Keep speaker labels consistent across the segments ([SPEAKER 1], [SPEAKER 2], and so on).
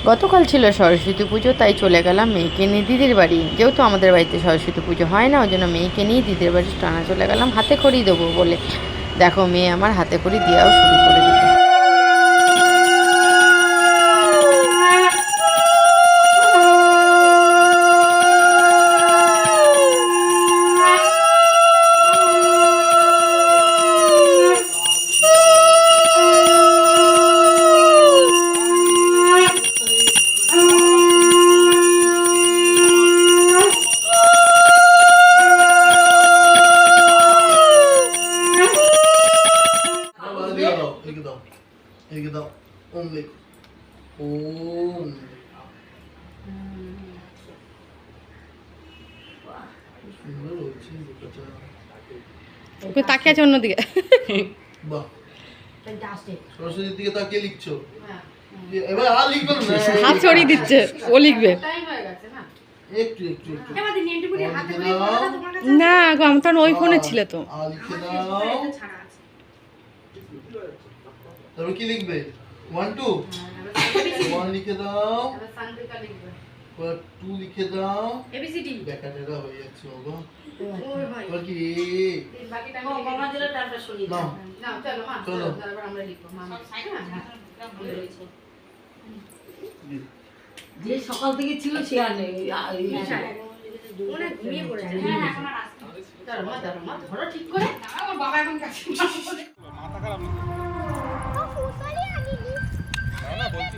[SPEAKER 1] গতকাল ছিল সরস্বতী পুজো, তাই চলে গেলাম মেয়েকে নিয়ে দিদির বাড়ি। যেহেতু আমাদের বাড়িতে সরস্বতী পুজো হয় না, ওই জন্য মেয়েকে নিয়ে দিদির বাড়ি টানা চলে গেলাম হাতে খড়ি দেবো বলে। দেখো মেয়ে আমার হাতে খড়ি দেওয়াও শুরু করে দিল।
[SPEAKER 2] এদিকে দাও ওম লেখো ওম সুন্দর হচ্ছে লেখাটা।
[SPEAKER 3] ওকে তাকিয়ে আছে অন্যদিকে।
[SPEAKER 2] বাহ, সরস্বতীর দিকে তাকিয়ে লিখছো। এবার আর লিখবে না,
[SPEAKER 3] হাত ছড়িয়ে দিচ্ছে, ও লিখবে।
[SPEAKER 2] একটু একটু একটু
[SPEAKER 3] না গো, আমার তখন ওই ফোনে ছিল তো।
[SPEAKER 2] আর লিখে দাও। তারপর কি লিখবে? 1 2 1 লিখে দাও, 2 লিখে দাও, এবিসিডি ব্যাকাটেরা হয়ে যাচ্ছে বাবা। এবার কি বাকিটা আমি মামা দিলে টানটা শুনি না। না চলো মা, চলো তারপর আমরা লিখবো মামা।
[SPEAKER 4] যে সকাল থেকে ছিল সে আর নেই।
[SPEAKER 5] অনেক ঘুমিয়ে পড়েছে। হ্যাঁ এখন আর আসছে না।
[SPEAKER 4] ধরো মা ধরো ঠিক করে।
[SPEAKER 5] আমার বাবা এখন কাছে
[SPEAKER 6] মাথা খারাপ না না বলছি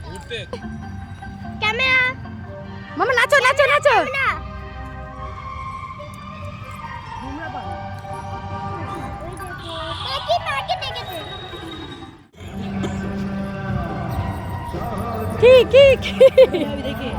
[SPEAKER 6] ঘুরতে
[SPEAKER 7] ক্যামেরা
[SPEAKER 3] মামা নাচো নাচো নাচো।
[SPEAKER 7] না কি মাকে দেখেছে
[SPEAKER 3] কি কি কি